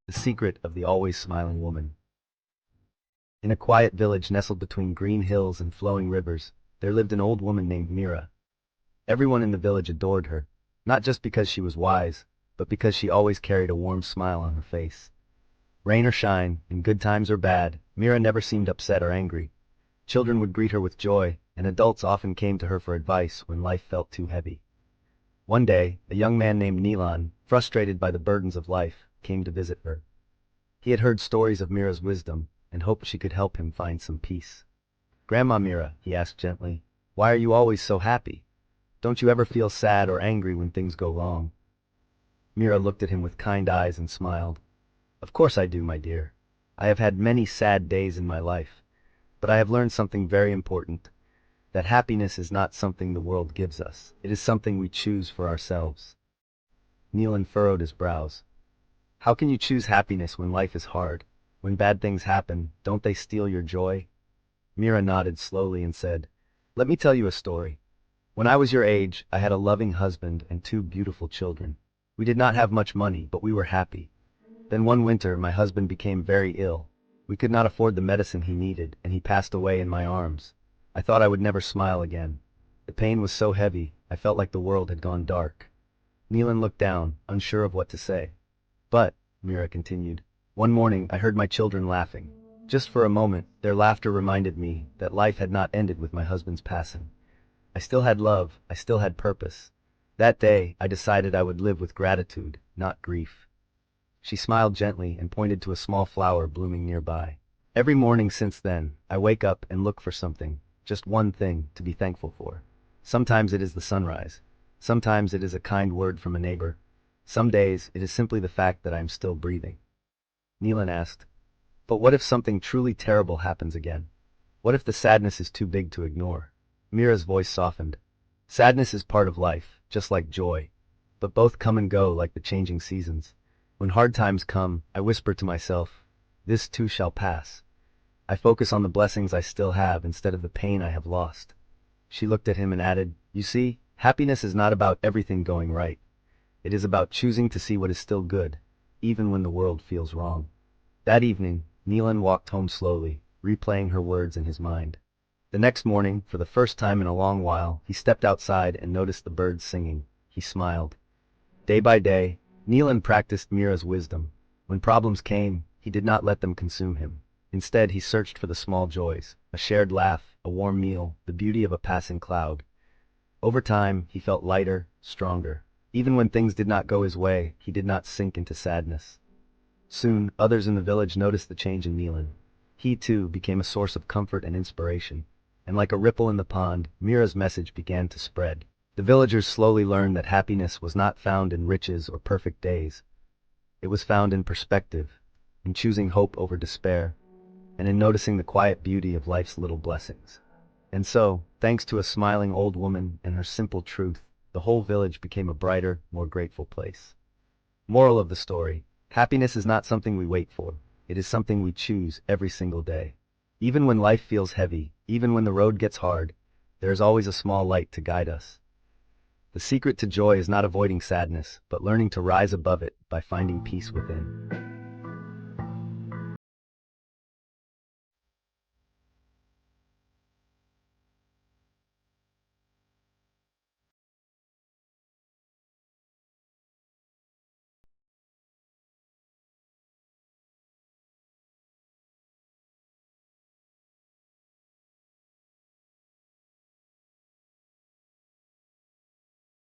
The secret of the always smiling woman. In a quiet village nestled between green hills and flowing rivers, there lived an old woman named Mira. Everyone in the village adored her, not just because she was wise, but because she always carried a warm smile on her face. Rain or shine, in good times or bad, Mira never seemed upset or angry. Children would greet her with joy, and adults often came to her for advice when life felt too heavy. One day, a young man named Nilan, frustrated by the burdens of life, came to visit her. He had heard stories of Mira's wisdom and hoped she could help him find some peace. "Grandma Mira," he asked gently, "why are you always so happy? Don't you ever feel sad or angry when things go wrong?" Mira looked at him with kind eyes and smiled. "Of course I do, my dear. I have had many sad days in my life, but I have learned something very important, that happiness is not something the world gives us. It is something we choose for ourselves." Neelan furrowed his brows. "How can you choose happiness when life is hard? When bad things happen, don't they steal your joy?" Mira nodded slowly and said, "Let me tell you a story. When I was your age, I had a loving husband and two beautiful children. We did not have much money, but we were happy. Then one winter, my husband became very ill. We could not afford the medicine he needed, and he passed away in my arms. I thought I would never smile again. The pain was so heavy, I felt like the world had gone dark." Neelan looked down, unsure of what to say. "But," Mira continued, "one morning I heard my children laughing. Just for a moment, their laughter reminded me that life had not ended with my husband's passing. I still had love, I still had purpose. That day, I decided I would live with gratitude, not grief." She smiled gently and pointed to a small flower blooming nearby. "Every morning since then, I wake up and look for something, just one thing, to be thankful for. Sometimes it is the sunrise. Sometimes it is a kind word from a neighbor. Some days, it is simply the fact that I am still breathing." Neelan asked, "But what if something truly terrible happens again? What if the sadness is too big to ignore?" Mira's voice softened. "Sadness is part of life, just like joy. But both come and go like the changing seasons. When hard times come, I whisper to myself, 'This too shall pass.' I focus on the blessings I still have instead of the pain I have lost." She looked at him and added, "You see, happiness is not about everything going right. It is about choosing to see what is still good, even when the world feels wrong." That evening, Neelan walked home slowly, replaying her words in his mind. The next morning, for the first time in a long while, he stepped outside and noticed the birds singing. He smiled. Day by day, Neelan practiced Mira's wisdom. When problems came, he did not let them consume him. Instead, he searched for the small joys, a shared laugh, a warm meal, the beauty of a passing cloud. Over time, he felt lighter, stronger. Even when things did not go his way, he did not sink into sadness. Soon, others in the village noticed the change in Neelan. He, too, became a source of comfort and inspiration. And like a ripple in the pond, Mira's message began to spread. The villagers slowly learned that happiness was not found in riches or perfect days. It was found in perspective, in choosing hope over despair, and in noticing the quiet beauty of life's little blessings. And so, thanks to a smiling old woman and her simple truth, the whole village became a brighter, more grateful place. Moral of the story: happiness is not something we wait for. It is something we choose every single day. Even when life feels heavy, even when the road gets hard, there is always a small light to guide us. The secret to joy is not avoiding sadness, but learning to rise above it by finding peace within.